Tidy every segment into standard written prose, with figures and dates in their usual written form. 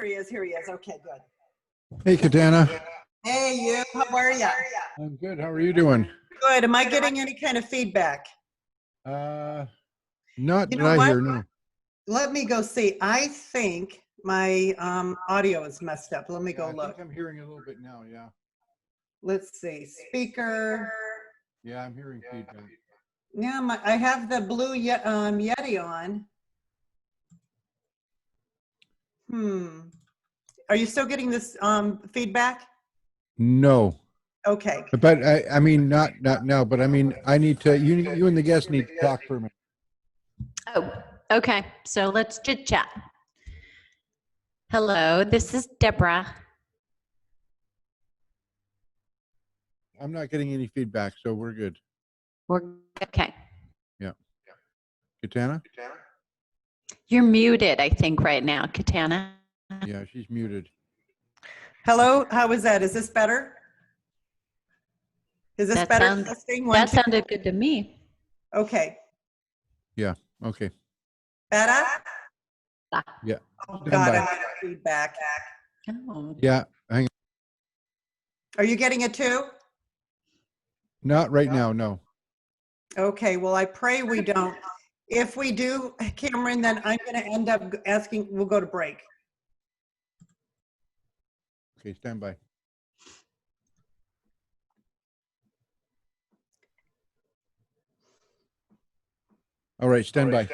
Here he is. Here he is. Okay, good. Hey, Katana. Hey, you. How are you? I'm good. How are you doing? Good. Am I getting any kind of feedback? Not You that know I what? hear, no. Let me go see. I think my audio is messed up. Let me go I look. think I'm hearing a little bit now, yeah. Let's see. Speaker. Yeah, I'm hearing feedback. Yeah, I have the blue Yeti on. Are you still getting this feedback? No. Okay. But I mean, not now, but I mean, I need to, you and the guest need to talk for a minute. Oh, okay. So let's chit chat. Hello, this is Deborah. I'm not getting any feedback, so we're good. We're okay. Yeah. Katana? You're muted, I think, right now, Katana. Yeah, she's muted. Hello. How is that? Is this better? Is this That better? sounds- Testing? That sounded good to me. Okay. Yeah, okay. Better? Yeah. Oh, Stand God, by. I'm getting feedback. Oh. Yeah, hang on. Are you getting it too? Not right now, no. Okay, well, I pray we don't. If we do, Cameron, then I'm going to end up asking, we'll go to break. Okay, stand by. All right, stand by.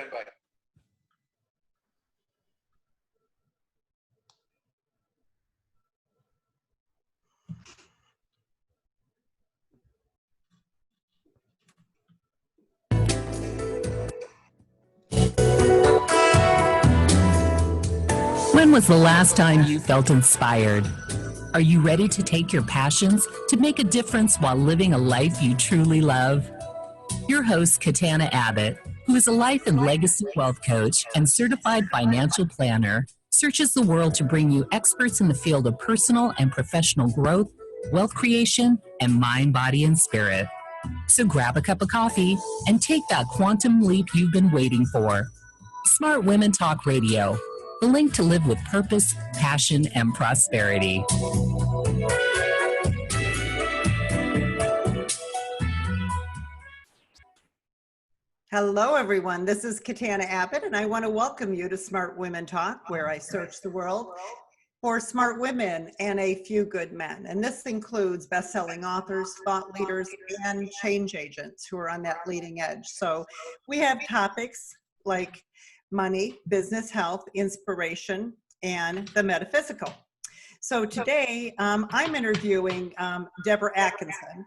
When was the last time you felt inspired? Are you ready to take your passions to make a difference while living a life you truly love? Your host, Katana Abbott, who is a life and legacy wealth coach and certified financial planner, searches the world to bring you experts in the field of personal and professional growth, wealth creation, and mind, body, and spirit. So grab a cup of coffee and take that quantum leap you've been waiting for. Smart Women Talk Radio, the link to live with purpose, passion, and prosperity. Hello, everyone. This is Katana Abbott, and I want to welcome you to Smart Women Talk, where I search the world for smart women and a few good men. And this includes best-selling authors, thought leaders, and change agents who are on that leading edge. So we have topics like money, business, health, inspiration, and the metaphysical. So today I'm interviewing Debra Atkinson,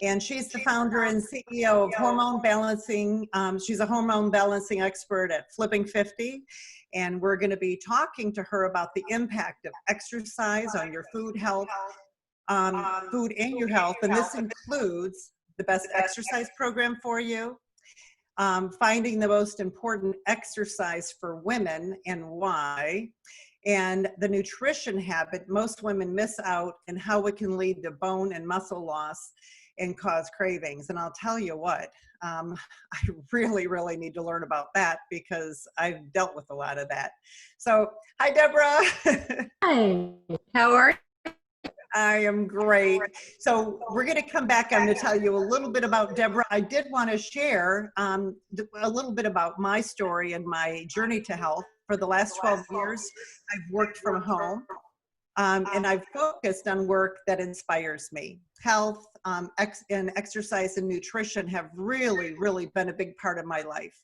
and she's the founder and CEO of Hormone Balancing. She's a hormone balancing expert at Flipping 50, and we're going to be talking to her about the impact of exercise on your food health, food and your health, and this includes the best exercise program for you, finding the most important exercise for women and why, and the nutrition habit most women miss out and how it can lead to bone and muscle loss and cause cravings. And I'll tell you what, I really, really need to learn about that because I've dealt with a lot of that. So, hi, Deborah. Hi, how are you? I am great. So we're going to come back. I'm going to tell you a little bit about Deborah. I did want to share a little bit about my story and my journey to health. For the last 12 years, I've worked from home, and I've focused on work that inspires me. Health and exercise and nutrition have really, really been a big part of my life.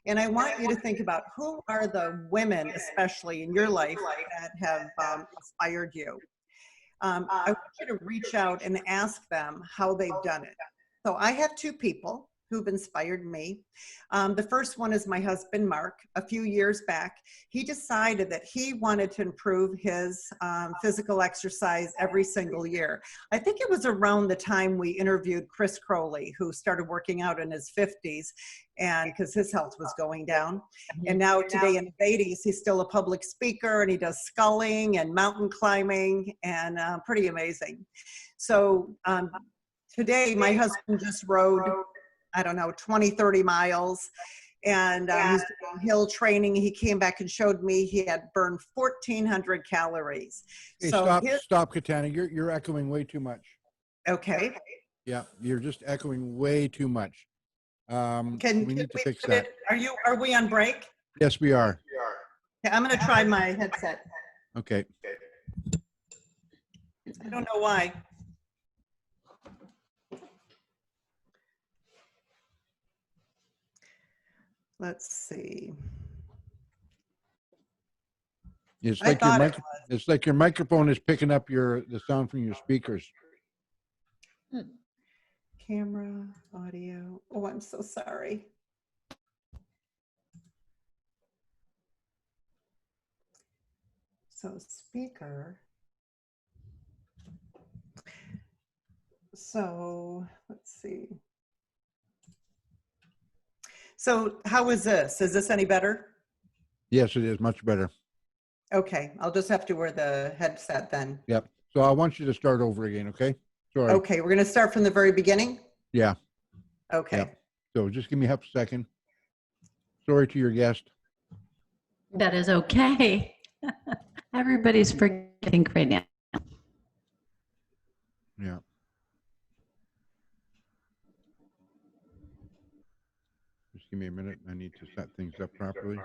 And I want you to think about who are the women, especially in your life, that have inspired you. I want you to reach out and ask them how they've done it. So I have two people who've inspired me. The first one is my husband, Mark. A few years back, he decided that he wanted to improve his physical exercise every single year. I think it was around the time we interviewed Chris Crowley, who started working out in his 50s, and because his health was going down. And now today in his 80s, he's still a public speaker, and he does sculling and mountain climbing, and pretty amazing. So today, my husband just rode, I don't know, 20, 30 miles. And he's doing hill training. He came back and showed me he had burned 1,400 calories. Hey, So stop, Katana. You're echoing way too much. okay. Yeah, you're just echoing way too much. Can we need to fix put that. Are we on break? Yes, we are. Okay, I'm going to try my headset. Okay. I don't know why. Let's see. It's I like your thought it mic. It's like your microphone is picking up the sound from your speakers. Camera, audio. Oh, I'm so sorry. So speaker. So let's see. So how is this? Is this any better? Yes, it is much better. Okay, I'll just have to wear the headset then. Yep. So I want you to start over again, okay? Sorry. Okay, we're going to start from the very beginning? Yeah. Okay. Yep. So just give me half a second. Sorry to your guest. That is okay. Everybody's forgetting right now. Yeah. Just give me a minute. I need to set things up properly.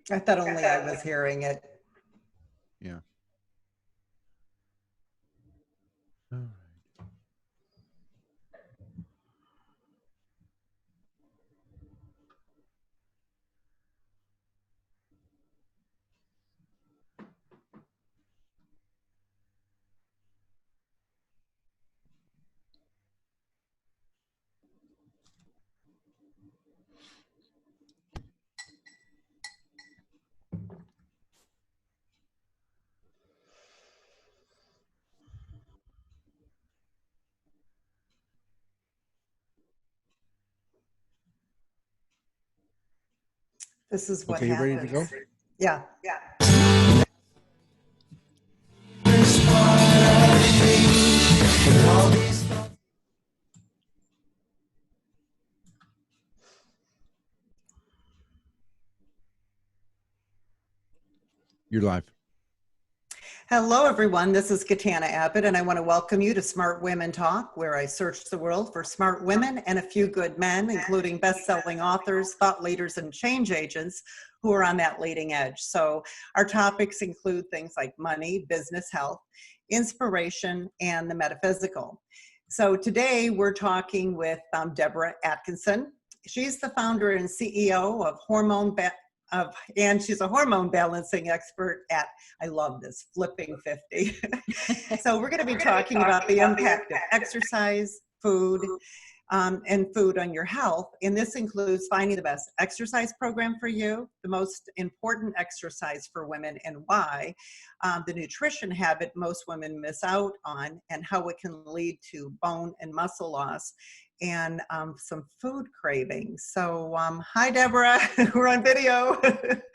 I thought only I was hearing it. Yeah. All right. This is what Okay, you happens. ready to go? Yeah. You're live. Hello, everyone. This is Katana Abbott, and I want to welcome you to Smart Women Talk, where I search the world for smart women and a few good men, including best-selling authors, thought leaders, and change agents who are on that leading edge. So our topics include things like money, business, health, inspiration, and the metaphysical. So today we're talking with Debra Atkinson. She's the founder and CEO of and she's a hormone balancing expert at, I love this, Flipping 50. So we're going to be talking about the impact of exercise, food, and food on your health. And this includes finding the best exercise program for you, the most important exercise for women and why, the nutrition habit most women miss out on, and how it can lead to bone and muscle loss, and some food cravings. So hi, Deborah. We're on video.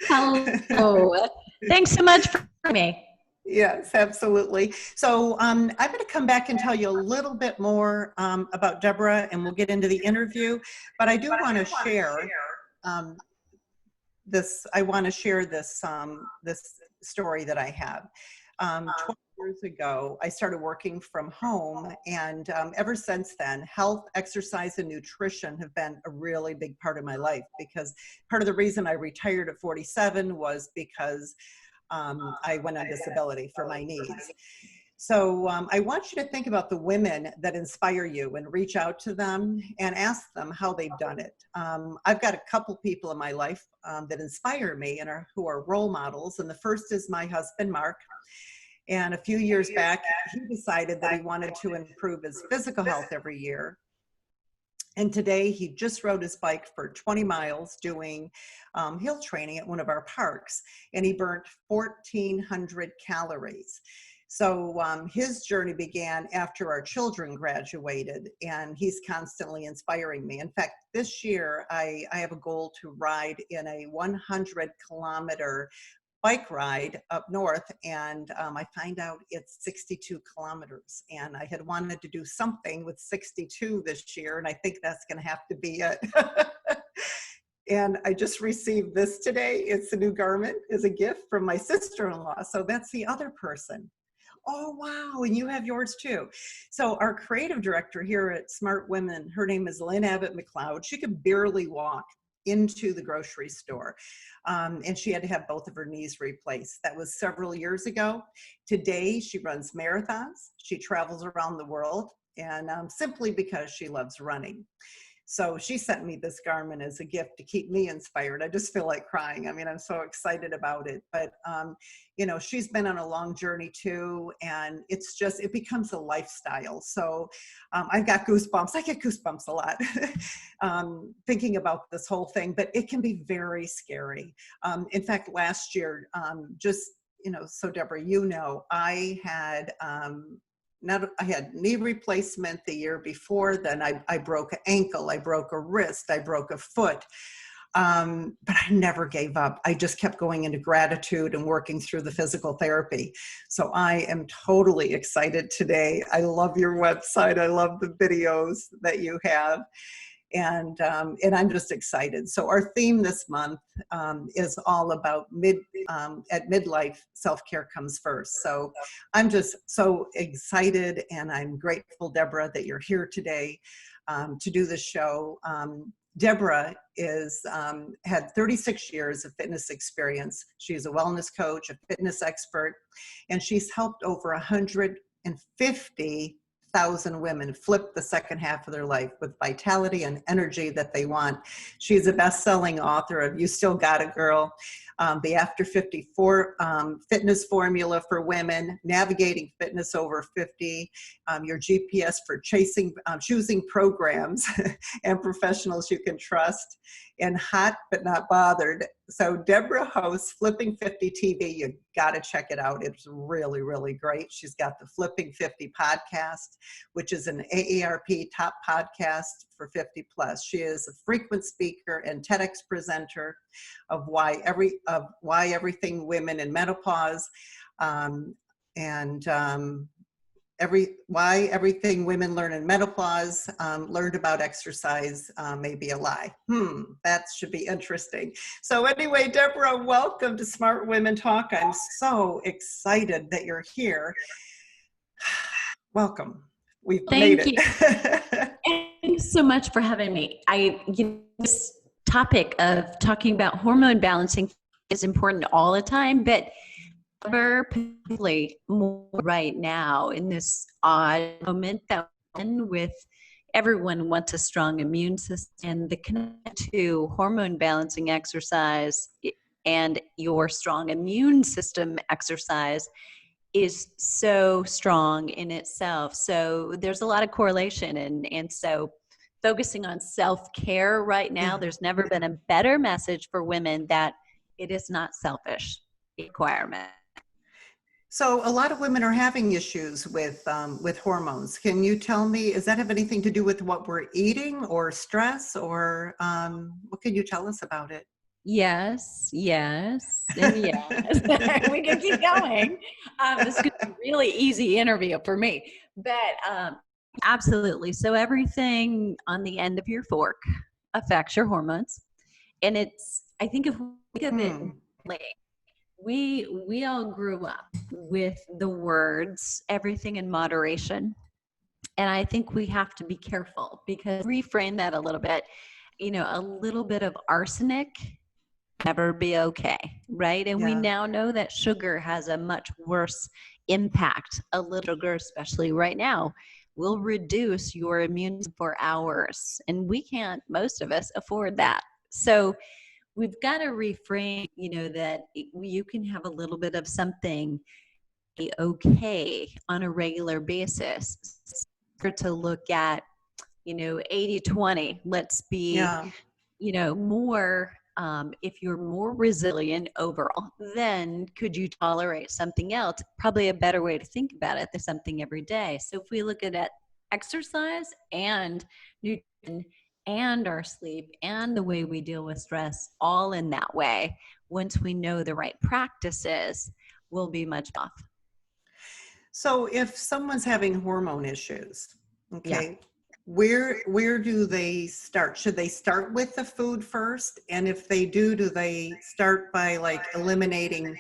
Hello. Thanks so much for me. Yes, absolutely. So I'm going to come back and tell you a little bit more about Deborah, and we'll get into the interview. But I do want to share this. I want to share this this story that I have. 12 years ago, I started working from home, and ever since then, health, exercise, and nutrition have been a really big part of my life, because part of the reason I retired at 47 was because I went on disability for my needs. So I want you to think about the women that inspire you and reach out to them and ask them how they've done it. I've got a couple people in my life that inspire me and who are role models. And the first is my husband, Mark. And a few years back, he decided that he wanted to improve his physical health every year. And today he just rode his bike for 20 miles doing hill training at one of our parks. And he burnt 1,400 calories. So his journey began after our children graduated, and he's constantly inspiring me. In fact, this year I have a goal to ride in a 100-kilometer bike ride up north, and I find out it's 62 kilometers, and I had wanted to do something with 62 this year, and I think that's going to have to be it. And I just received this today. It's a new garment as a gift from my sister-in-law. So that's the other person. Oh, wow. And you have yours too. So our creative director here at Smart Women, her name is Lynn Abbott Mcleod. She could barely walk into the grocery store. And she had to have both of her knees replaced. That was several years ago. Today, she runs marathons. She travels around the world, and simply because she loves running. So she sent me this garment as a gift to keep me inspired. I just feel like crying. I mean, I'm so excited about it. But, you know, she's been on a long journey too, and it's just, it becomes a lifestyle. So I've got goosebumps. I get goosebumps a lot thinking about this whole thing, but it can be very scary. In fact, last year, just, you know, so Deborah, you know, I had I had knee replacement the year before. Then I broke an ankle, I broke a wrist, I broke a foot. But I never gave up. I just kept going into gratitude and working through the physical therapy. So I am totally excited today. I love your website. I love the videos that you have. And I'm just excited. So our theme this month is all about at midlife, self-care comes first. So I'm just so excited, and I'm grateful, Deborah, that you're here today to do this show. Deborah had 36 years of fitness experience. She's a wellness coach, a fitness expert, and she's helped over 150,000 women flip the second half of their life with vitality and energy that they want. She's a best-selling author of You Still Got It, Girl, the After 54 Fitness Formula for Women, Navigating Fitness Over 50, your GPS for choosing programs and professionals you can trust, and Hot But Not Bothered. So Deborah hosts Flipping 50 TV. You got to check it out. It's really, really great. She's got the Flipping 50 podcast, which is an AARP top podcast for 50 plus. She is a frequent speaker and TEDx presenter of why everything women in menopause, why everything women learn in menopause, learned about exercise may be a lie. That should be interesting. So anyway, Deborah, welcome to Smart Women Talk. I'm so excited that you're here. Welcome. We've made it. Thanks so much for having me. This topic of talking about hormone balancing is important all the time, but particularly more right now in this odd moment that we're in, with everyone wants a strong immune system, and the connection to hormone balancing exercise and your strong immune system exercise is so strong in itself. So there's a lot of correlation, and so focusing on self-care right now, there's never been a better message for women that it is not selfish requirement. So a lot of women are having issues with hormones. Can you tell me, does that have anything to do with what we're eating or stress, or what can you tell us about it? Yes, and yes. We can keep going. This is going to be a really easy interview for me, but absolutely. So everything on the end of your fork affects your hormones. And I think if we think of it, like, we all grew up with the words, everything in moderation. And I think we have to be careful, because reframe that a little bit, a little bit of arsenic never be okay, right? And we now know that sugar has a much worse impact. A little sugar, especially right now, will reduce your immune for hours. And we can't, most of us, afford that. So we've got to reframe, that you can have a little bit of something okay on a regular basis. To look at, 80-20, let's be, more, if you're more resilient overall, then could you tolerate something else? Probably a better way to think about it than something every day. So if we look at exercise and nutrition and our sleep and the way we deal with stress, all in that way, once we know the right practices, we'll be much off. So if someone's having hormone issues, okay, where do they start? Should they start with the food first? And if they do they start by like eliminating,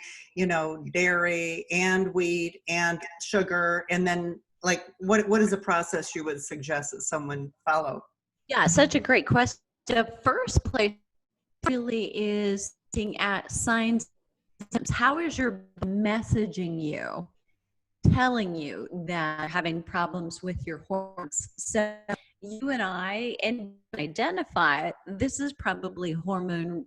dairy and wheat and sugar? And then like, what is the process you would suggest that someone follow? Yeah, such a great question. The first place really is looking at signs. How is your messaging you, telling you that you're having problems with your hormones? So you and I identify this is probably hormone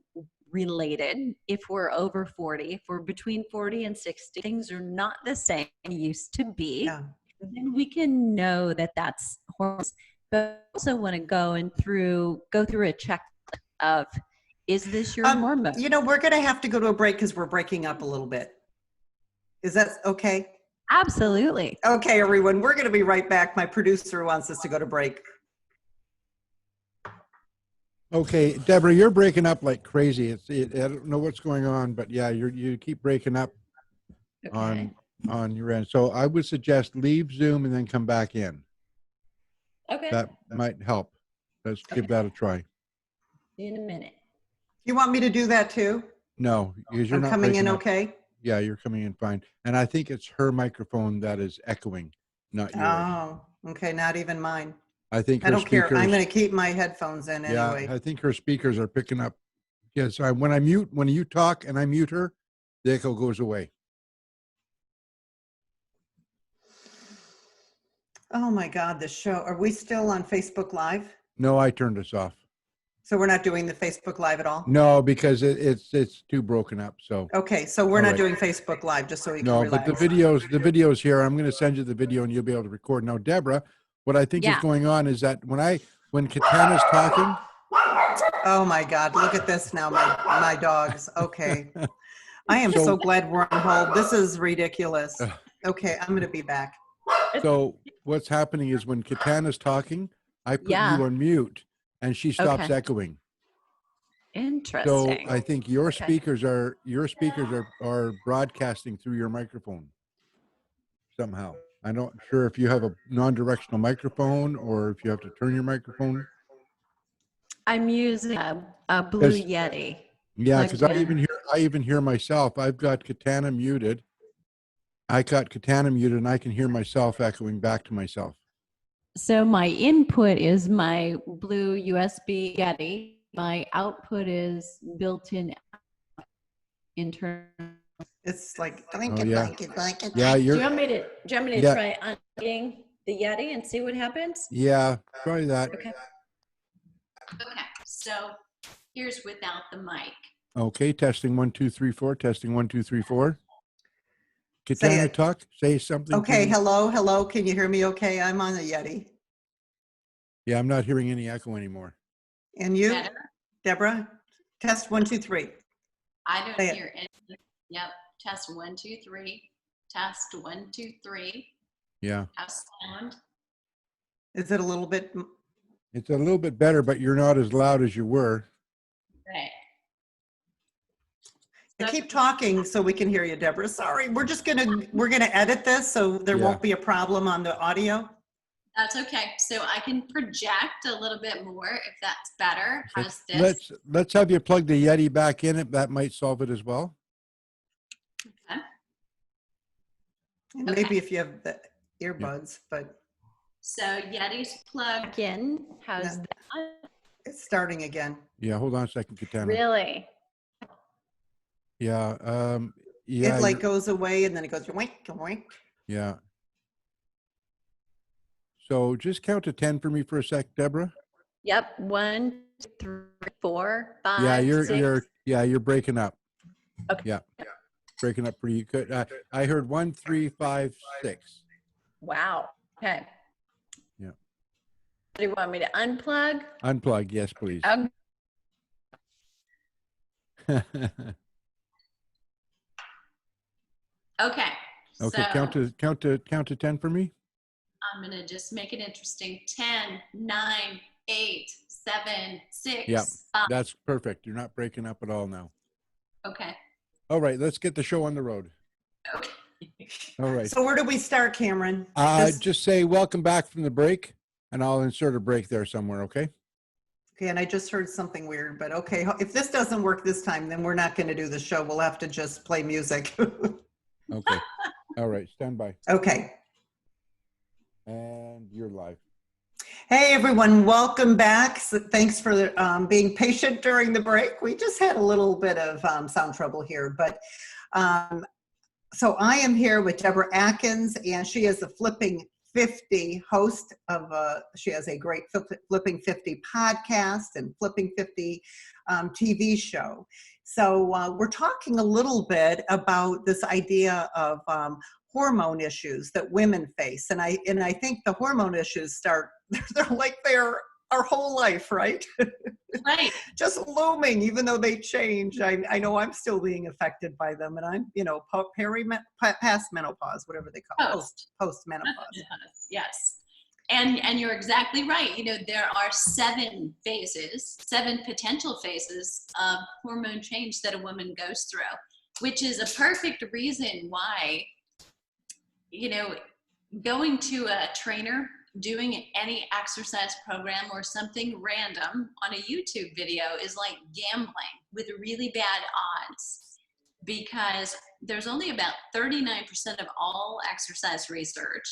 related. If we're over 40, if we're between 40 and 60, things are not the same they used to be. Yeah. Then we can know that that's hormones. But I also want to go through a check of, is this your hormone? We're going to have to go to a break because we're breaking up a little bit. Is that okay? Absolutely. Okay, everyone, we're going to be right back. My producer wants us to go to break. Okay, Deborah, you're breaking up like crazy. I don't know what's going on, but yeah, you keep breaking up on your end. So I would suggest leave Zoom and then come back in. Okay. That might help. Let's give that a try. In a minute. You want me to do that too? No, because you're I'm not coming in breaking up. okay? Yeah, you're coming in fine. And I think it's her microphone that is echoing, not yours. Oh, okay, not even mine. I think I her don't care. speakers. I'm going to keep my headphones in Yeah, anyway. I think her speakers are picking up. Yes, when you talk and I mute her, the echo goes away. Oh my God, this show. Are we still on Facebook Live? No, I turned this off. So we're not doing the Facebook Live at all? No, because it's too broken up. So Okay, so we're All not right. doing Facebook Live, just so you can no, relax. but the videos here, I'm going to send you the video and you'll be able to record. Now, Deborah, what I think is going on is that when Katana's talking. Oh my God, look at this now, my dogs. Okay. I am so glad we're on hold. This is ridiculous. Okay, I'm going to be back. So what's happening is when Katana's talking, I put you on mute and she stops echoing. Interesting. So I think your speakers are broadcasting through your microphone somehow. I'm not sure if you have a non-directional microphone or if you have to turn your microphone. I'm using a Blue Yeti. Yeah, because I even hear myself. I've got Katana muted. I got Katana muted and I can hear myself echoing back to myself. So my input is my Blue USB Yeti. My output is built-in internal. It's like, Yeah, do you want me to try unplugging the Yeti and see what happens? Yeah, try that. Okay. So here's without the mic. Okay, testing 1 2 3 4. Testing 1 2 3 4. Katana, talk. Say something. Okay, hello. Can you hear me okay? I'm on the Yeti. Yeah, I'm not hearing any echo anymore. And you, Better? Deborah? Test 1 2 3. I don't hear any. Yep. Test 1 2 3. Test 1 2 3. Yeah. How's sound? Is it a little bit? It's a little bit better, but you're not as loud as you were. Right. Keep talking so we can hear you, Deborah. Sorry, we're gonna edit this so there won't be a problem on the audio. That's okay. So I can project a little bit more if that's better. How's this? Let's have you plug the Yeti back in it. That might solve it as well. Okay. And maybe if you have the earbuds, but. So Yeti's plugged in. How's that? It's starting again. Yeah, hold on a second, Katana. Really? Yeah. It like goes away and then it goes wink, wink. Yeah. So just count to 10 for me for a sec, Deborah. Yep. 1 2 3 4 5 you're breaking up. Okay. Yeah. Breaking up pretty good. I heard 1 3 5 6. Wow. Okay. Yeah. Do you want me to unplug? Unplug, yes, please. Okay. Okay, So count to 10 for me. I'm gonna just make it interesting. 10, 9, 8, 7, 6. Yeah, 5. that's perfect. You're not breaking up at all now. Okay. All right, let's get the show on the road. Okay. All right. So where do we start, Cameron? Just say welcome back from the break. and I'll insert a break there somewhere, okay? Okay, and I just heard something weird, but okay, if this doesn't work this time, then we're not going to do the show. We'll have to just play music. Okay. All right, stand by. Okay. And you're live. Hey, everyone, welcome back. So thanks for being patient during the break. We just had a little bit of sound trouble here, but so I am here with Debra Atkinson, and she is a Flipping 50 host of she has a great Flipping 50 podcast and Flipping 50 TV show. So we're talking a little bit about this idea of hormone issues that women face, and I think the hormone issues start they're like they're our whole life, right? Right. Just looming, even though they change. I know I'm still being affected by them, and I'm, past menopause, whatever they call it, post menopause. Yes. And you're exactly right. There are 7 potential phases of hormone change that a woman goes through, which is a perfect reason why, going to a trainer, doing any exercise program or something random on a YouTube video is like gambling with really bad odds, because there's only about 39% of all exercise research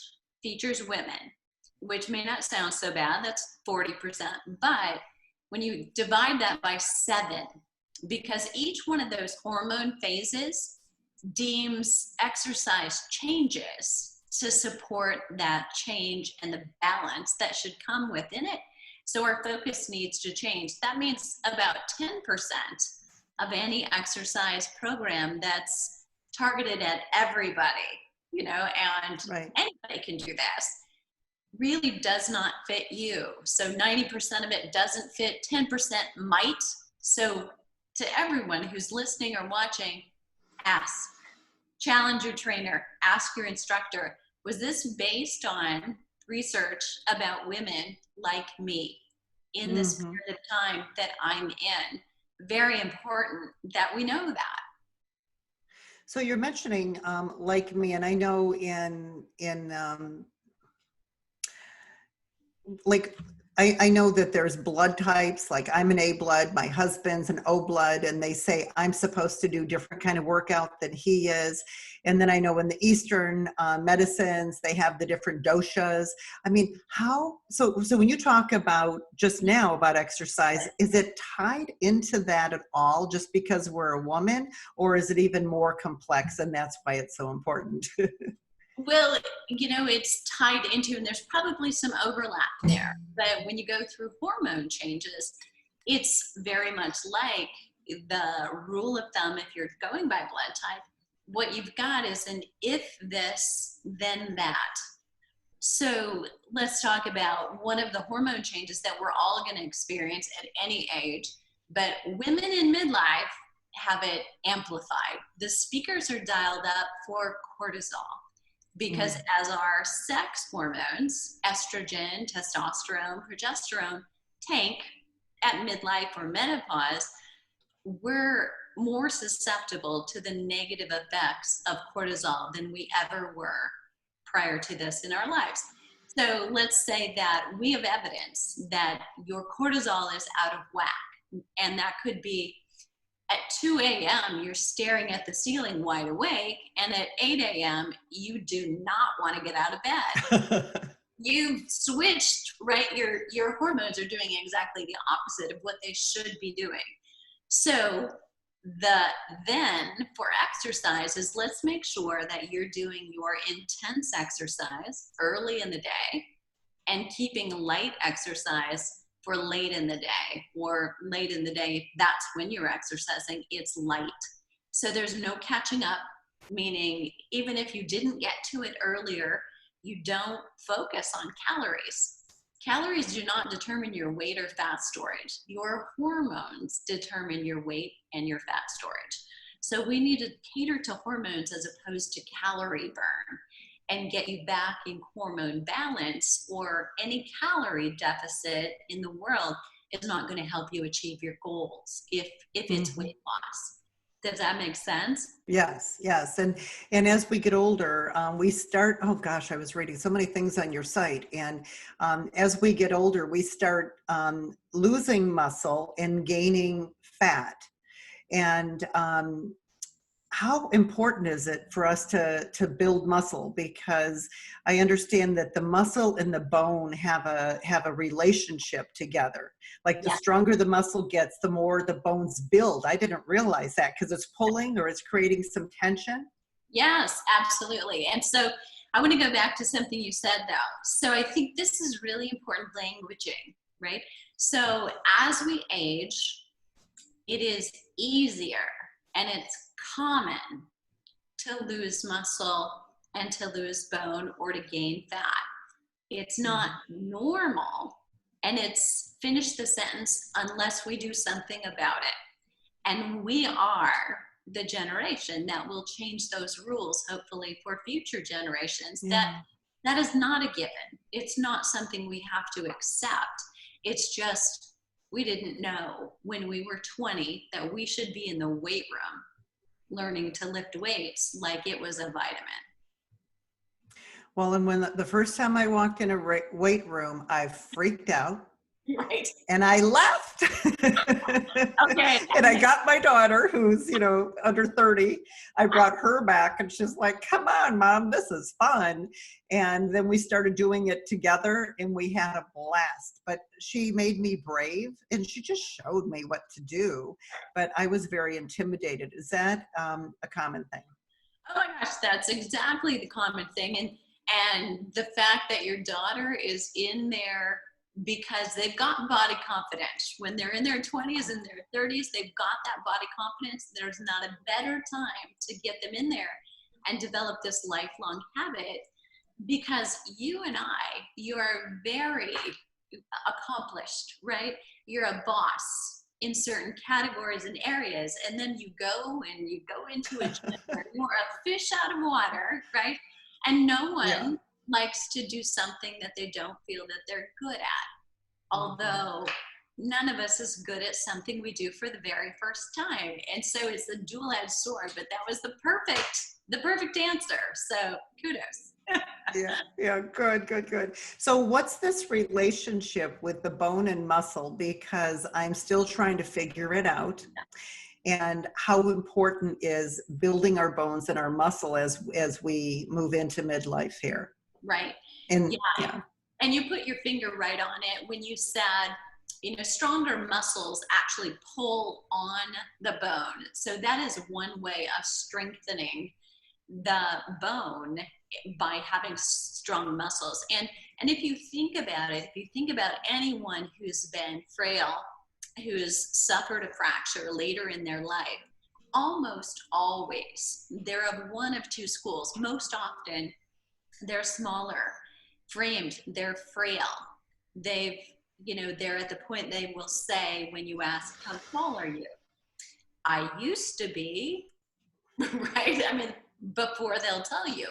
features women, which may not sound so bad. That's 40%. But when you divide that by 7, because each one of those hormone phases deems exercise changes to support that change and the balance that should come within it. So our focus needs to change. That means about 10% of any exercise program that's targeted at everybody, and Right. anybody can do this, really does not fit you. So 90% of it doesn't fit, 10% might. So to everyone who's listening or watching, ask. Challenge your trainer, ask your instructor, was this based on research about women like me in this period of time that I'm in? Very important that we know that. So you're mentioning like me, and I know I know that there's blood types, like I'm an A blood, my husband's an O blood, and they say I'm supposed to do different kind of workout than he is. And then I know in the Eastern medicines, they have the different doshas. I mean, so when you talk about just now about exercise, is it tied into that at all just because we're a woman, or is it even more complex and that's why it's so important? Well, it's tied into, and there's probably some overlap there, but when you go through hormone changes, it's very much like the rule of thumb. If you're going by blood type, what you've got is an if this, then that. So let's talk about one of the hormone changes that we're all going to experience at any age, but women in midlife have it amplified. The speakers are dialed up for cortisol. Because as our sex hormones, estrogen, testosterone, progesterone, tank at midlife or menopause, we're more susceptible to the negative effects of cortisol than we ever were prior to this in our lives. So let's say that we have evidence that your cortisol is out of whack, and that could be at 2 a.m., you're staring at the ceiling wide awake, and at 8 a.m., you do not want to get out of bed. You've switched, right? Your hormones are doing exactly the opposite of what they should be doing. So then for exercise is, let's make sure that you're doing your intense exercise early in the day and keeping light exercise for late in the day, or late in the day, that's when you're exercising, it's light. So there's no catching up, meaning even if you didn't get to it earlier, you don't focus on calories. Calories do not determine your weight or fat storage. Your hormones determine your weight and your fat storage. So we need to cater to hormones as opposed to calorie burn, and get you back in hormone balance, or any calorie deficit in the world is not going to help you achieve your goals if it's weight loss. Does that make sense? Yes, yes. And as we get older, we start, oh gosh, I was reading so many things on your site. And as we get older, we start losing muscle and gaining fat. And how important is it for us to build muscle? Because I understand that the muscle and the bone have a relationship together. Like the stronger the muscle gets, the more the bones build. I didn't realize that because it's pulling or it's creating some tension. Yes, absolutely. And so I want to go back to something you said though. So I think this is really important languaging, right? So as we age, it is easier and it's common to lose muscle and to lose bone or to gain fat. It's not normal, and it's finish the sentence unless we do something about it. And we are the generation that will change those rules, hopefully for future generations. That is not a given. It's not something we have to accept. It's just we didn't know when we were 20 that we should be in the weight room learning to lift weights like it was a vitamin. Well, and when the first time I walked in a weight room, I freaked out. Right. And I left. Okay. And I got my daughter, who's, under 30. I brought her back and she's like, come on, Mom, this is fun. And then we started doing it together and we had a blast. But she made me brave and she just showed me what to do. But I was very intimidated. Is that a common thing? Oh my gosh, that's exactly the common thing. And the fact that your daughter is in there because they've got body confidence. When they're in their 20s and their 30s, they've got that body confidence. There's not a better time to get them in there and develop this lifelong habit, because you and you are very accomplished, right? You're a boss in certain categories and areas, and then you go into a gym where you're a fish out of water, right? And no one likes to do something that they don't feel that they're good at. Although none of us is good at something we do for the very first time. And so it's a dual-edged sword, but that was the perfect answer. So kudos. Yeah, good. So what's this relationship with the bone and muscle? Because I'm still trying to figure it out. And how important is building our bones and our muscle as we move into midlife here? Right. And And you put your finger right on it when you said, stronger muscles actually pull on the bone. So that is one way of strengthening the bone, by having strong muscles. And if you think about it, if you think about anyone who's been frail, who's suffered a fracture later in their life, almost always they're of one of two schools. Most often they're smaller framed, they're frail. They're at the point they will say, when you ask, how tall are you? I used to be, right? I mean, before they'll tell you.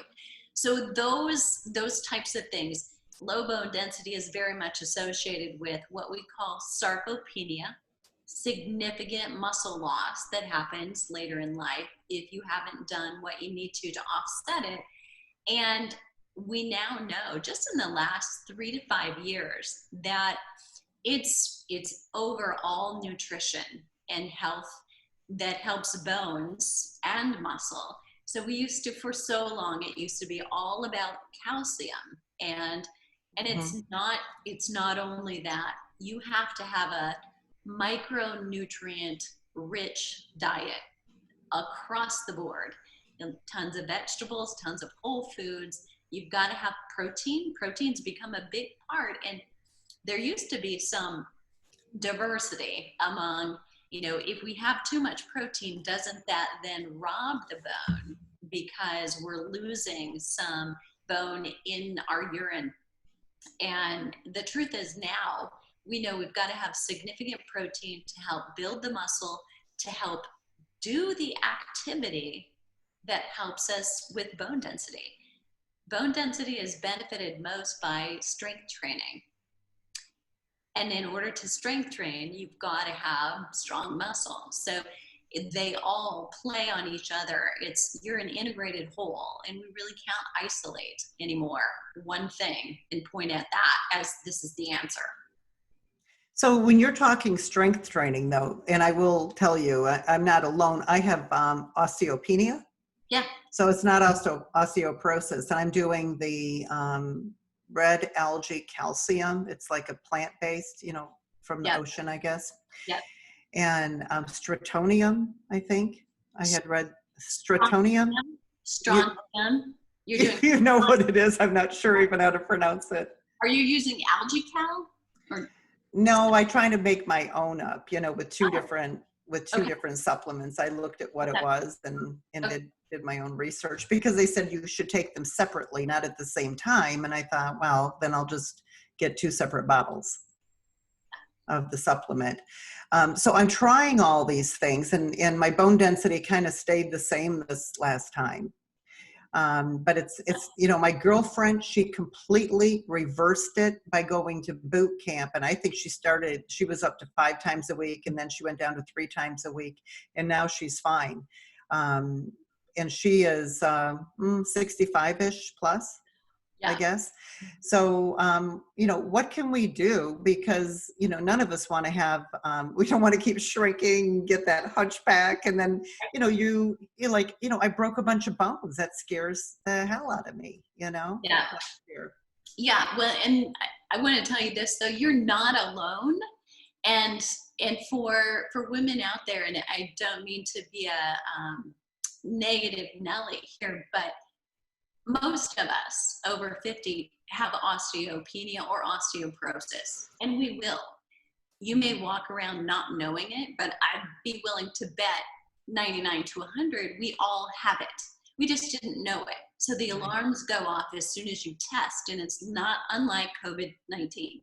So those types of things, low bone density is very much associated with what we call sarcopenia, significant muscle loss that happens later in life if you haven't done what you need to offset it. And we now know, just in the last 3 to 5 years, that it's overall nutrition and health that helps bones and muscle. So we used to, for so long, it used to be all about calcium, and it's not only that. You have to have a micronutrient rich diet across the board. Tons of vegetables, tons of whole foods. You've got to have protein. Protein's become a big part, and there used to be some diversity among, if we have too much protein, doesn't that then rob the bone because we're losing some bone in our urine? And the truth is, now we know we've got to have significant protein to help build the muscle, to help do the activity that helps us with bone density. Bone density is benefited most by strength training. And in order to strength train, you've got to have strong muscle. So they all play on each other. You're an integrated whole, and we really can't isolate anymore one thing and point at that as this is the answer. So when you're talking strength training though, and I will tell you, I'm not alone. I have osteopenia. Yeah. So it's not osteoporosis. And I'm doing the red algae calcium. It's like a plant-based, from the ocean, I guess. Yep. And stratonium, I think. I had read stratonium. Strontium. You're doing. You know what it is. I'm not sure even how to pronounce it. Are you using algae cal? Or? No, I try to make my own up, with two different supplements. I looked at what it was and did my own research, because they said you should take them separately, not at the same time. And I thought, well, then I'll just get 2 separate bottles of the supplement. So I'm trying all these things, and my bone density kind of stayed the same this last time. But it's my girlfriend, she completely reversed it by going to boot camp. And I think she was up to 5 times a week, and then she went down to 3 times a week, and now she's fine. And she is 65-ish plus, I guess. So, what can we do? Because, none of us want to have, we don't want to keep shrinking, get that hunchback. And then, I broke a bunch of bones. That scares the hell out of me, Yeah. Yeah. Well, and I want to tell you this, though, you're not alone. And for women out there, and I don't mean to be a negative Nelly here, but most of us over 50 have osteopenia or osteoporosis, and we will. You may walk around not knowing it, but I'd be willing to bet 99 to 100, we all have it. We just didn't know it. So the alarms go off as soon as you test, and it's not unlike COVID-19,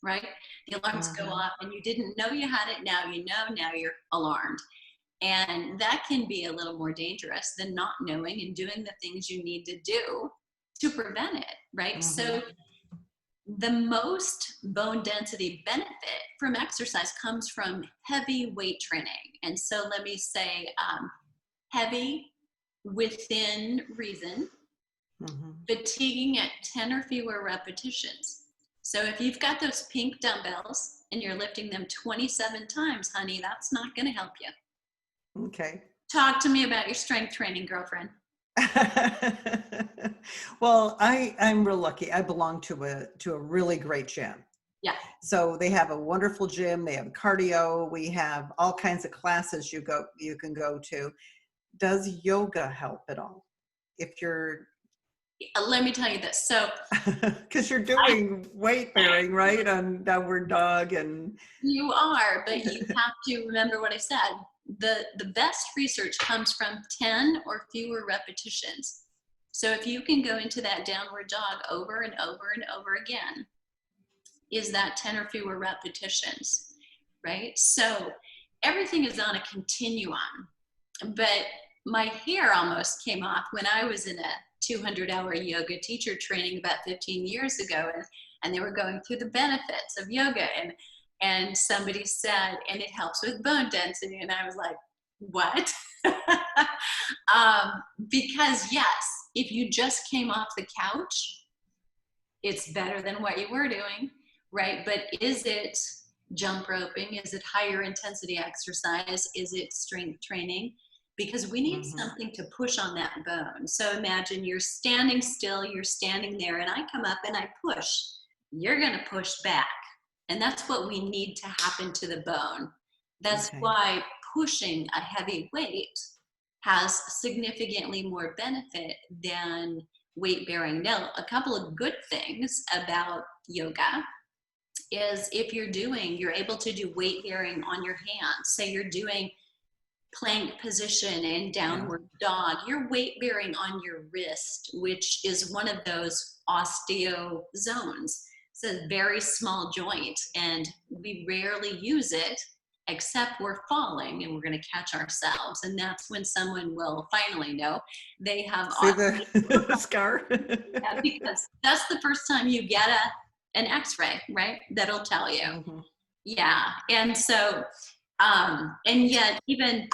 right? The alarms go off and you didn't know you had it. Now you know, now you're alarmed. And that can be a little more dangerous than not knowing and doing the things you need to do to prevent it, right? So the most bone density benefit from exercise comes from heavy weight training. And so let me say heavy within reason, fatiguing at 10 or fewer repetitions. So if you've got those pink dumbbells and you're lifting them 27 times, honey, that's not going to help you. Okay. Talk to me about your strength training, girlfriend. Well, I'm real lucky. I belong to a really great gym. Yeah. So they have a wonderful gym. They have cardio. We have all kinds of classes you can go to. Does yoga help at all? If you're let me tell you this. So because you're doing weight bearing, right, on downward dog, and you are, but you have to remember what I said. The best research comes from 10 or fewer repetitions. So if you can go into that downward dog over and over and over again, is that 10 or fewer repetitions, right? So everything is on a continuum, but my hair almost came off when I was in a 200-hour yoga teacher training about 15 years ago, and they were going through the benefits of yoga, and somebody said, and it helps with bone density. And I was like, what? Because yes, if you just came off the couch, it's better than what you were doing, right? But is it jump roping? Is it higher intensity exercise? Is it strength training? Because we need something to push on that bone. So imagine you're standing still, you're standing there, and I come up and I push. You're gonna push back. And that's what we need to happen to the bone. That's why pushing a heavy weight has significantly more benefit than weight bearing. Now, a couple of good things about yoga is if you're able to do weight bearing on your hands. Say you're doing plank position and downward dog, you're weight bearing on your wrist, which is one of those osteo zones. It's a very small joint, and we rarely use it except we're falling and we're going to catch ourselves. And that's when someone will finally know they have the scar. Yeah, because that's the first time you get an x-ray, right? That'll tell you. Yeah. And so And yet even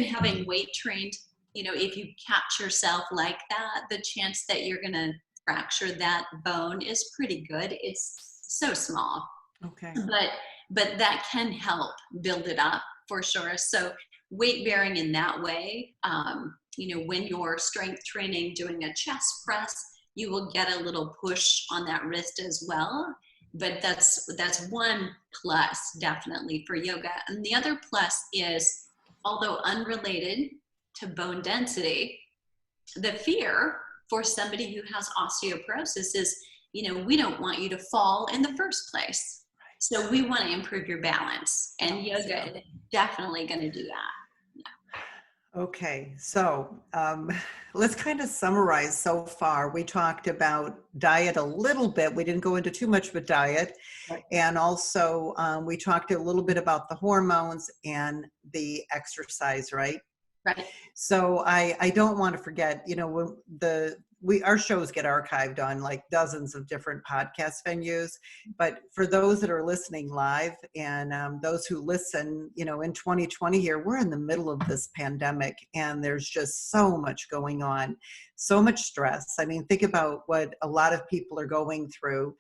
having weight trained, if you catch yourself like that, the chance that you're going to fracture that bone is pretty good. It's so small. Okay. But that can help build it up for sure. So weight bearing in that way, when you're strength training, doing a chest press, you will get a little push on that wrist as well. But that's one plus definitely for yoga. And the other plus is, although unrelated to bone density, the fear for somebody who has osteoporosis is, we don't want you to fall in the first place. So we want to improve your balance, and yoga is definitely going to do that. Yeah. Okay, so let's kind of summarize so far. We talked about diet a little bit. We didn't go into too much with diet. Right. And also we talked a little bit about the hormones and the exercise, right? Right. So I don't want to forget, when our shows get archived on like dozens of different podcast venues, but for those that are listening live and those who listen, in 2020 here, we're in the middle of this pandemic and there's just so much going on, so much stress. I mean, think about what a lot of people are going through.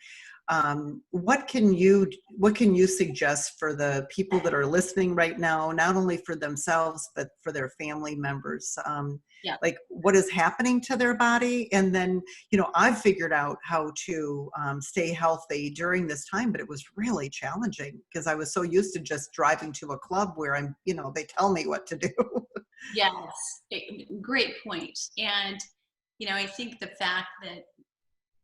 What can you suggest for the people that are listening right now, not only for themselves, but for their family members? Like what is happening to their body? And then, I've figured out how to stay healthy during this time, but it was really challenging because I was so used to just driving to a club where I'm, they tell me what to do. Yes, great point. And, I think the fact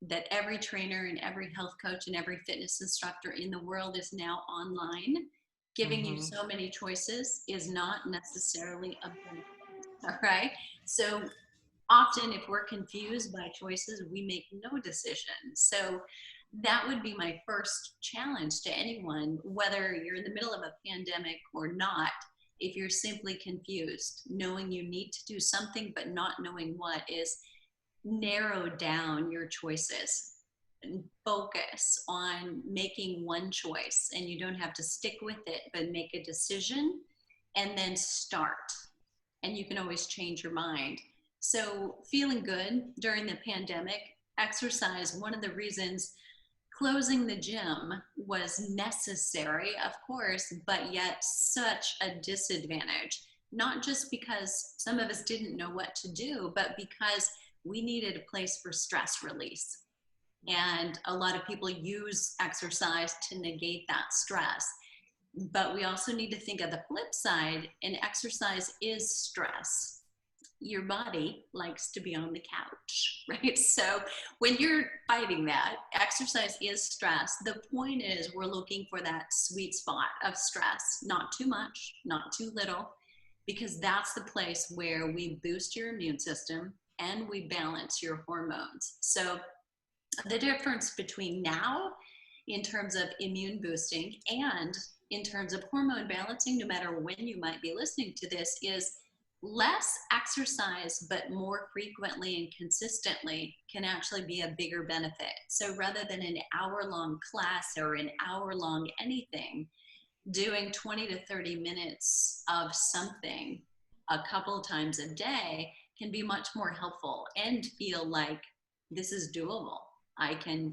that every trainer and every health coach and every fitness instructor in the world is now online, giving you so many choices is not necessarily a benefit. All right. So often if we're confused by choices, we make no decisions. So that would be my first challenge to anyone, whether you're in the middle of a pandemic or not. If you're simply confused, knowing you need to do something, but not knowing what, is narrow down your choices and focus on making one choice. And you don't have to stick with it, but make a decision and then start. And you can always change your mind. So feeling good during the pandemic, exercise, one of the reasons closing the gym was necessary, of course, but yet such a disadvantage. Not just because some of us didn't know what to do, but because we needed a place for stress release. And a lot of people use exercise to negate that stress. But we also need to think of the flip side, and exercise is stress. Your body likes to be on the couch, right? So when you're fighting that, exercise is stress. The point is we're looking for that sweet spot of stress, not too much, not too little, because that's the place where we boost your immune system and we balance your hormones. So the difference between now in terms of immune boosting and in terms of hormone balancing, no matter when you might be listening to this, is less exercise, but more frequently and consistently can actually be a bigger benefit. So rather than an hour-long class or an hour-long anything, doing 20 to 30 minutes of something a couple times a day can be much more helpful and feel like this is doable. I can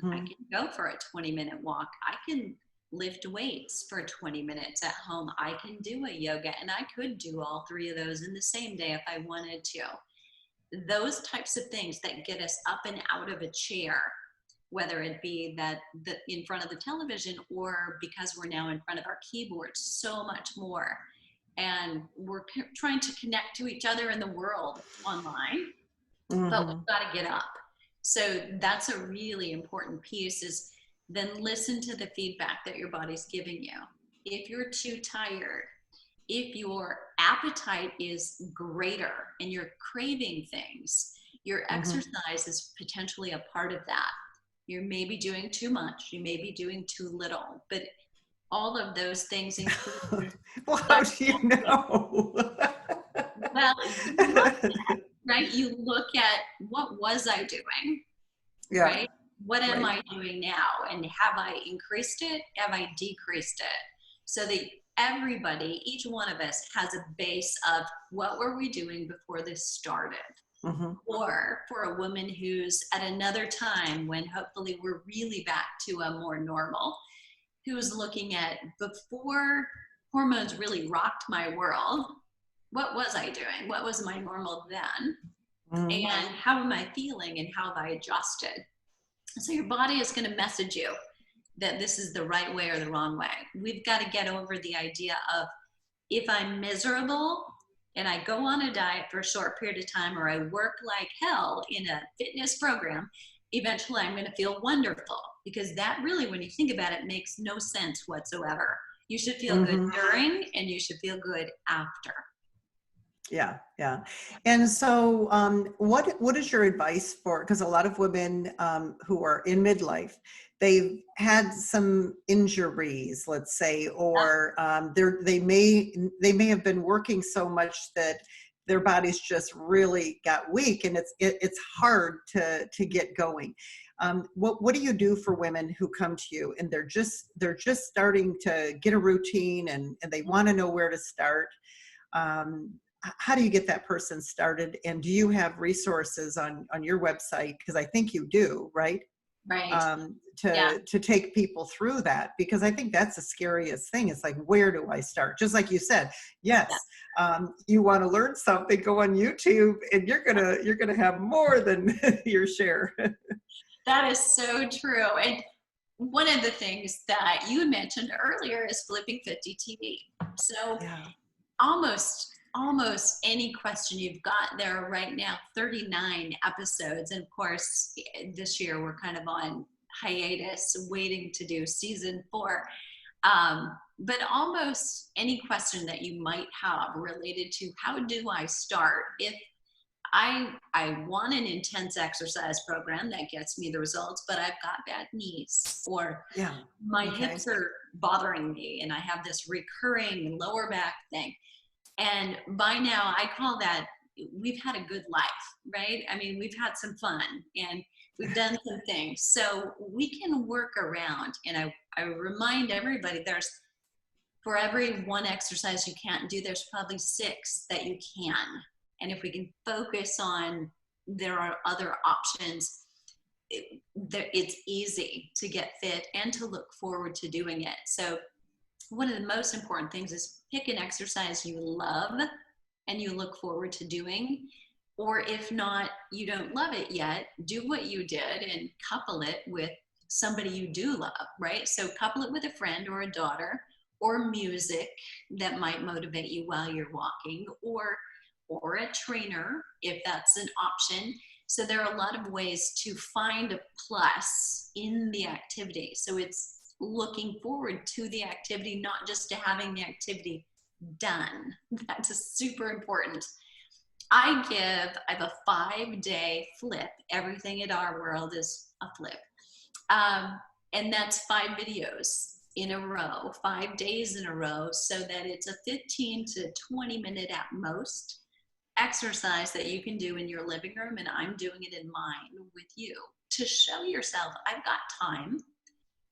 go for a 20-minute walk. I can lift weights for 20 minutes at home. I can do a yoga, and I could do all three of those in the same day if I wanted to. Those types of things that get us up and out of a chair, whether it be that in front of the television or because we're now in front of our keyboards, so much more. And we're trying to connect to each other in the world online, but we've got to get up. So that's a really important piece, is then listen to the feedback that your body's giving you. If you're too tired, if your appetite is greater and you're craving things, your exercise is potentially a part of that. You may be doing too much, you may be doing too little, but all of those things include. Well, how do you know? Well, you look at, right? You look at, what was I doing? Yeah. Right? What am I doing now? And have I increased it? Have I decreased it? So that everybody, each one of us has a base of what were we doing before this started? Or for a woman who's at another time when hopefully we're really back to a more normal, who's looking at before hormones really rocked my world, what was I doing? What was my normal then? And how am I feeling and how have I adjusted? So your body is going to message you that this is the right way or the wrong way. We've got to get over the idea of if I'm miserable and I go on a diet for a short period of time, or I work like hell in a fitness program, eventually I'm going to feel wonderful, because that really, when you think about it, makes no sense whatsoever. You should feel good during and you should feel good after. Yeah, yeah. And so what is your advice for, because a lot of women who are in midlife, they've had some injuries, let's say, or they may have been working so much that their bodies just really got weak, and it's hard to get going. What do you do for women who come to you and they're just starting to get a routine and they want to know where to start? How do you get that person started? And do you have resources on your website? Because I think you do, right? Right. To take people through that, because I think that's the scariest thing. It's like, where do I start? Just like you said, yes, you want to learn something, go on YouTube, and you're gonna have more than your share. That is so true. And one of the things that you mentioned earlier is Flipping 50 TV. So almost any question you've got there right now, 39 episodes. And of course, this year we're kind of on hiatus, waiting to do season 4. But almost any question that you might have related to how do I start? If I want an intense exercise program that gets me the results, but I've got bad knees, or my hips are bothering me and I have this recurring lower back thing. And by now I call that, we've had a good life, right? I mean, we've had some fun and we've done some things. So we can work around. And I remind everybody, there's, for every one exercise you can't do, there's probably 6 that you can. And if we can focus on, there are other options, it's easy to get fit and to look forward to doing it. So one of the most important things is pick an exercise you love and you look forward to doing. Or if not, you don't love it yet, do what you did and couple it with somebody you do love, right? So couple it with a friend or a daughter, or music that might motivate you while you're walking, or a trainer, if that's an option. So there are a lot of ways to find a plus in the activity. So it's looking forward to the activity, not just to having the activity done. That's super important. I have a 5-day flip. Everything in our world is a flip. And that's 5 videos in a row, 5 days in a row, so that it's a 15 to 20 minute at most exercise that you can do in your living room, and I'm doing it in mine with you, to show yourself I've got time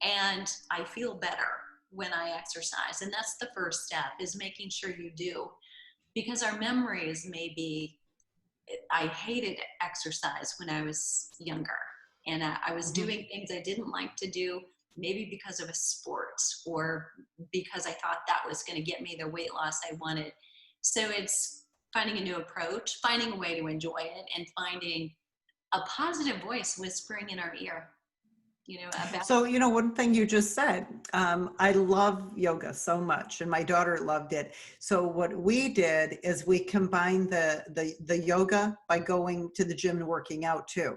and I feel better when I exercise. And that's the first step, is making sure you do, because our memories may be, I hated exercise when I was younger, and I was doing things I didn't like to do, maybe because of a sport or because I thought that was going to get me the weight loss I wanted. So it's finding a new approach, finding a way to enjoy it, and finding a positive voice whispering in our ear. So, one thing you just said, I love yoga so much, and my daughter loved it. So what we did is we combined the yoga by going to the gym and working out too.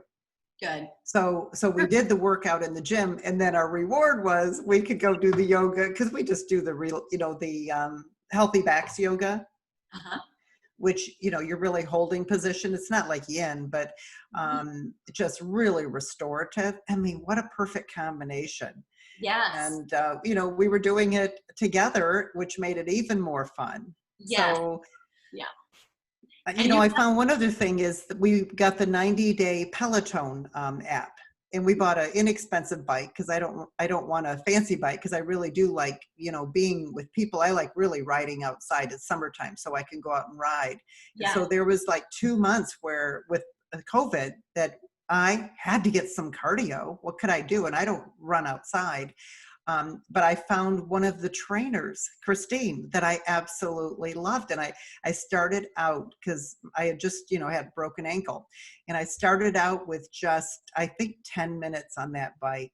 Good. So we did the workout in the gym, and then our reward was we could go do the yoga, because we just do the real, the healthy backs yoga. Which, you're really holding position. It's not like yin, but just really restorative. I mean, what a perfect combination. Yes. And, we were doing it together, which made it even more fun. Yes. So, yeah. I found one other thing is that we got the 90-day Peloton app. and we bought an inexpensive bike because I don't want a fancy bike because I really do like, being with people. I like really riding outside. It's summertime, so I can go out and ride. Yeah. And so there was like 2 months where with COVID that I had to get some cardio. What could I do? And I don't run outside. But I found one of the trainers, Christine, that I absolutely loved. And I started out because I had just, had broken ankle. And I started out with just, I think, 10 minutes on that bike.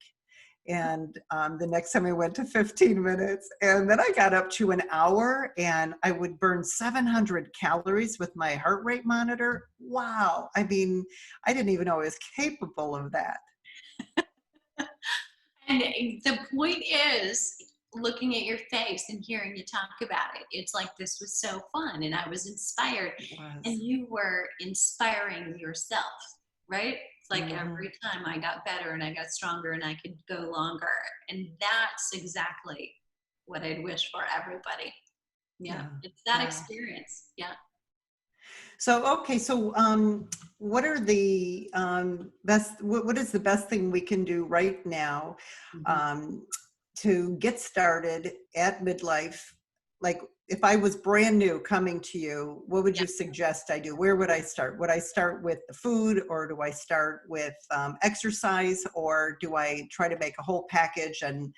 And the next time I went to 15 minutes. And then I got up to an hour and I would burn 700 calories with my heart rate monitor. Wow. I mean, I didn't even know I was capable of that. And the point is, looking at your face and hearing you talk about it, it's like this was so fun and I was inspired. And you were inspiring yourself, right? It's like every time I got better and I got stronger and I could go longer. And that's exactly what I'd wish for everybody. Yeah. It's that experience. Yeah. So, okay. So, what are the best, what is the best thing we can do right now to get started at midlife? Like if I was brand new coming to you, what would you suggest I do? Where would I start? Would I start with the food, or do I start with exercise, or do I try to make a whole package? And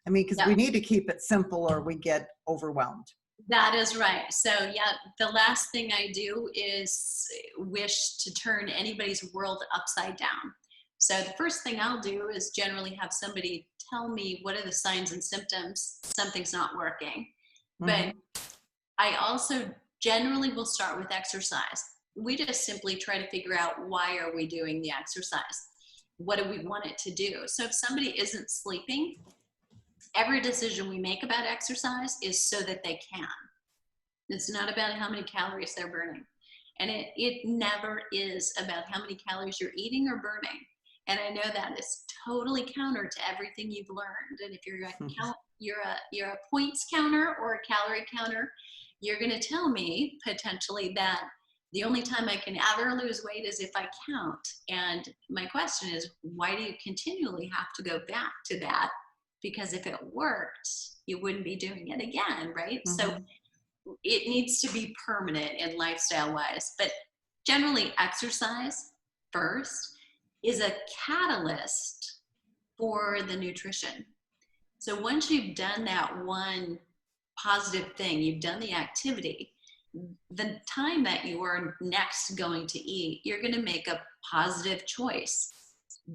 I mean, because we need to keep it simple or we get overwhelmed. That is right. So the last thing I do is wish to turn anybody's world upside down. So the first thing I'll do is generally have somebody tell me what are the signs and symptoms something's not working. But I also generally will start with exercise. We just simply try to figure out, why are we doing the exercise? What do we want it to do? So if somebody isn't sleeping, every decision we make about exercise is so that they can. It's not about how many calories they're burning. And it never is about how many calories you're eating or burning. And I know that is totally counter to everything you've learned. And if you're a points counter or a calorie counter, you're going to tell me potentially that the only time I can ever lose weight is if I count. And my question is, why do you continually have to go back to that? Because if it worked, you wouldn't be doing it again, right? So it needs to be permanent and lifestyle wise. But generally, exercise first is a catalyst for the nutrition. So once you've done that one positive thing, you've done the activity, the time that you are next going to eat, you're going to make a positive choice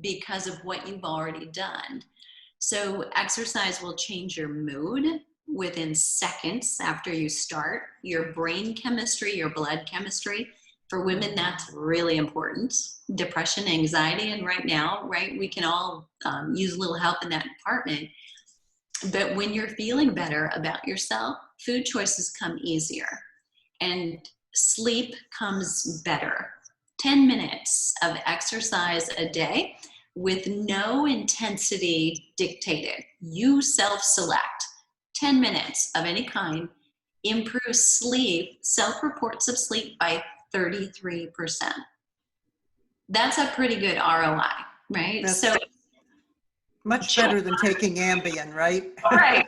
because of what you've already done. So exercise will change your mood within seconds after you start, your brain chemistry, your blood chemistry. For women, that's really important. Depression, anxiety, and right now, right, we can all use a little help in that department. But when you're feeling better about yourself, food choices come easier and sleep comes better. 10 minutes of exercise a day with no intensity dictated. You self-select 10 minutes of any kind, improves sleep, self-reports of sleep by 33%. That's a pretty good ROI, right? That's so much better than taking Ambien, right? Right.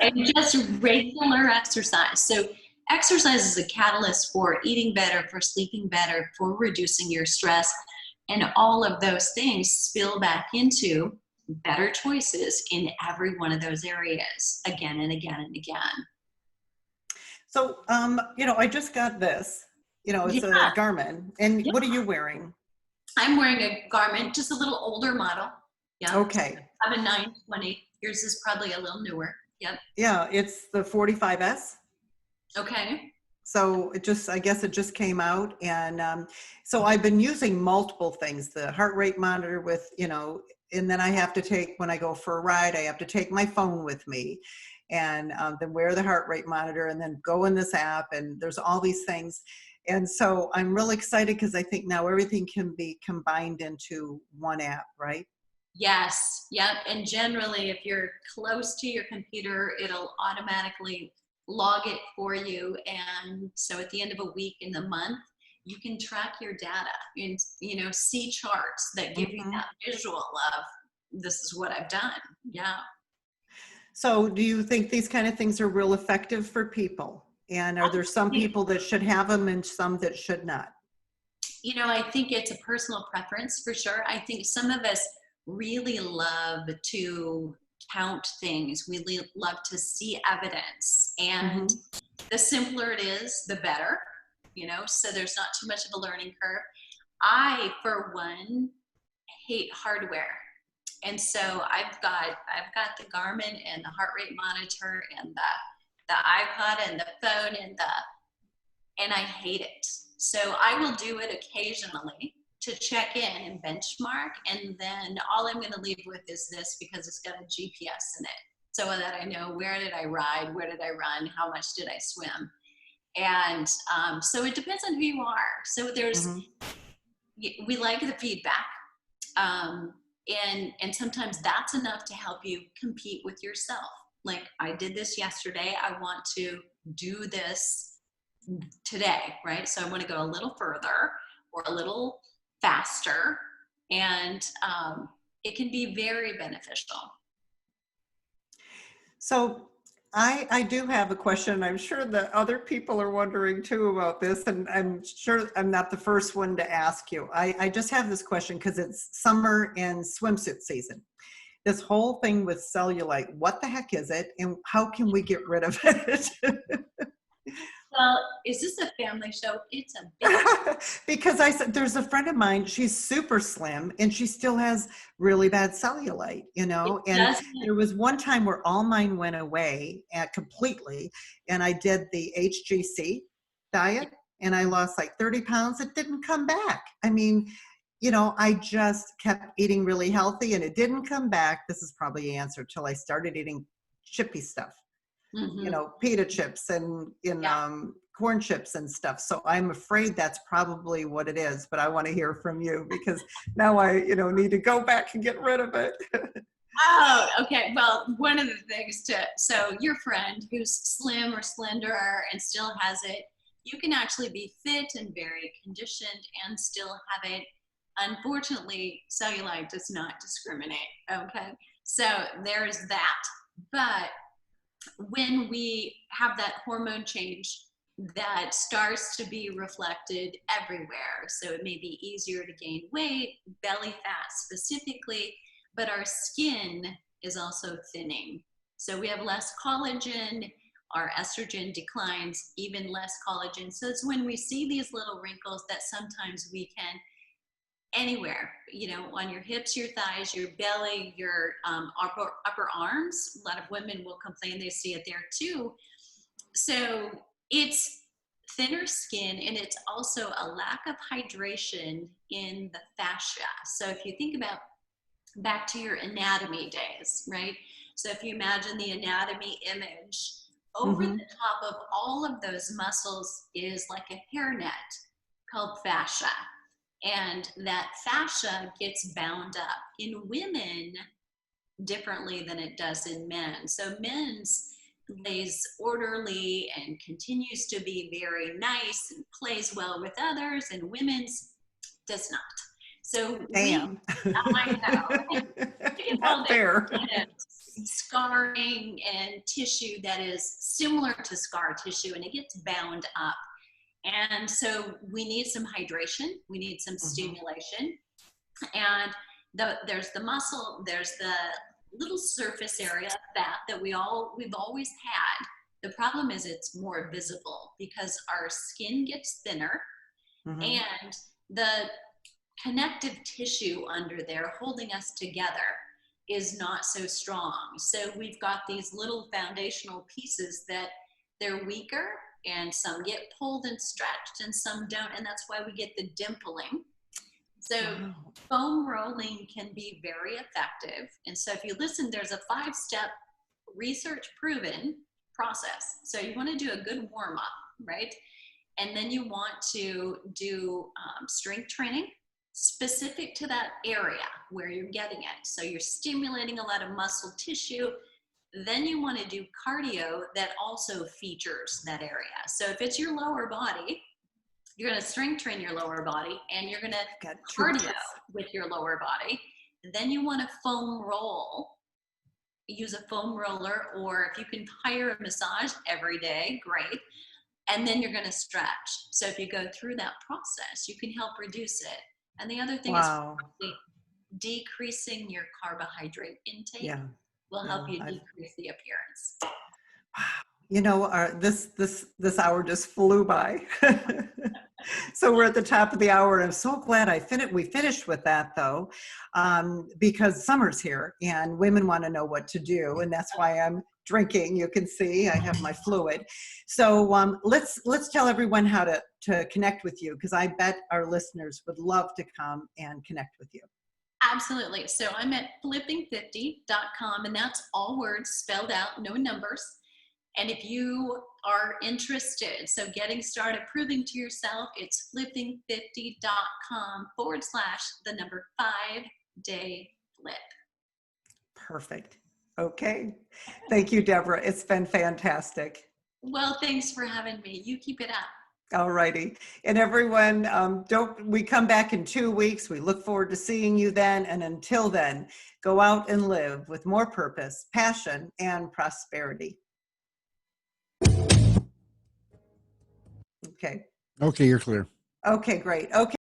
And just regular exercise. So exercise is a catalyst for eating better, for sleeping better, for reducing your stress. And all of those things spill back into better choices in every one of those areas again and again and again. So, I just got this, it's a Garmin. And what are you wearing? I'm wearing a Garmin, just a little older model. Yeah. Okay. I have a 920. Yours is probably a little newer. Yep. Yeah, it's the 45S. Okay. So I guess it just came out. And so I've been using multiple things, the heart rate monitor with, and then I have to take, when I go for a ride, I have to take my phone with me and then wear the heart rate monitor and then go in this app, and there's all these things. And so I'm really excited because I think now everything can be combined into one app, right? Yes. Yep. And generally, if you're close to your computer, it'll automatically log it for you. And so at the end of a week in the month, you can track your data and, you know, see charts that give you that visual of, this is what I've done. Yeah. So do you think these kind of things are real effective for people? And are there some people that should have them and some that should not? You know, I think it's a personal preference for sure. I think some of us really love to count things. We love to see evidence, and the simpler it is, the better, you know, so there's not too much of a learning curve. I, for one, hate hardware. And so I've got the Garmin and the heart rate monitor and the iPod and the phone and I hate it. So I will do it occasionally to check in and benchmark, and then all I'm going to leave with is this, because it's got a GPS in it, so that I know where did I ride, where did I run, how much did I swim. And so it depends on who you are. So there's, we like the feedback. And sometimes that's enough to help you compete with yourself. Like, I did this yesterday, I want to do this today, right? So I want to go a little further or a little faster, and it can be very beneficial. So I do have a question. I'm sure that other people are wondering too about this, and I'm sure I'm not the first one to ask you. I just have this question because it's summer and swimsuit season. This whole thing with cellulite, what the heck is it, and how can we get rid of it? Well, is this a family show? It's a big because I said, there's a friend of mine, she's super slim and she still has really bad cellulite, you know, and there was one time where all mine went away completely, and I did the HGC diet and I lost like 30 pounds. It didn't come back. I mean, you know, I just kept eating really healthy and it didn't come back. This is probably the answer till I started eating chippy stuff. You know, pita chips and corn chips and stuff. So I'm afraid that's probably what it is, but I want to hear from you, because now I, you know, need to go back and get rid of it. Oh, okay. Well, one of the things so your friend who's slim or slender and still has it, you can actually be fit and very conditioned and still have it. Unfortunately, cellulite does not discriminate. Okay. So there's that. But when we have that hormone change, that starts to be reflected everywhere. So it may be easier to gain weight, belly fat specifically, but our skin is also thinning. So we have less collagen, our estrogen declines, even less collagen. So it's when we see these little wrinkles that sometimes we can, anywhere, you know, on your hips, your thighs, your belly, your upper arms. A lot of women will complain they see it there too. So it's thinner skin, and it's also a lack of hydration in the fascia. So if you think about back to your anatomy days, right? So if you imagine the anatomy image, over the top of all of those muscles is like a hairnet called fascia. And that fascia gets bound up in women differently than it does in men. So men's lays orderly and continues to be very nice and plays well with others, and women's does not. So damn. I know. It's not fair. Scarring and tissue that is similar to scar tissue, and it gets bound up. And so we need some hydration, we need some stimulation. And there's the muscle, there's the little surface area of fat that we've always had. The problem is it's more visible because our skin gets thinner, and the connective tissue under there holding us together is not so strong. So we've got these little foundational pieces that they're weaker, and some get pulled and stretched and some don't, and that's why we get the dimpling. So foam rolling can be very effective. And so if you listen, there's a 5-step research proven process. So you want to do a good warm up, right? And then you want to do strength training specific to that area where you're getting it. So you're stimulating a lot of muscle tissue. Then you want to do cardio that also features that area. So if it's your lower body, You're going to strength train your lower body, and you're going to Got cardio two. with your lower body. Then you want to foam roll. Use a foam roller, or if you can hire a massage every day, great. And then you're going to stretch. So if you go through that process, you can help reduce it. And the other thing Wow. is decreasing your carbohydrate intake Yeah. will help you I've- decrease the appearance. You know, this hour just flew by. So we're at the top of the hour, and I'm so glad we finished with that, though, because summer's here and women want to know what to do, and that's why I'm drinking. You can see I have my fluid. So let's tell everyone how to connect with you, because I bet our listeners would love to come and connect with you. Absolutely. So I'm at flipping50.com, and that's all words spelled out, no numbers. And if you are interested, so getting started proving to yourself, it's flipping50.com/5-day flip. Perfect. Okay. Thank you, Deborah. It's been fantastic. Well, thanks for having me. You keep it up. All righty. And everyone, we come back in 2 weeks. We look forward to seeing you then. And until then, go out and live with more purpose, passion, and prosperity. Okay. Okay, you're clear. Okay, great. Okay.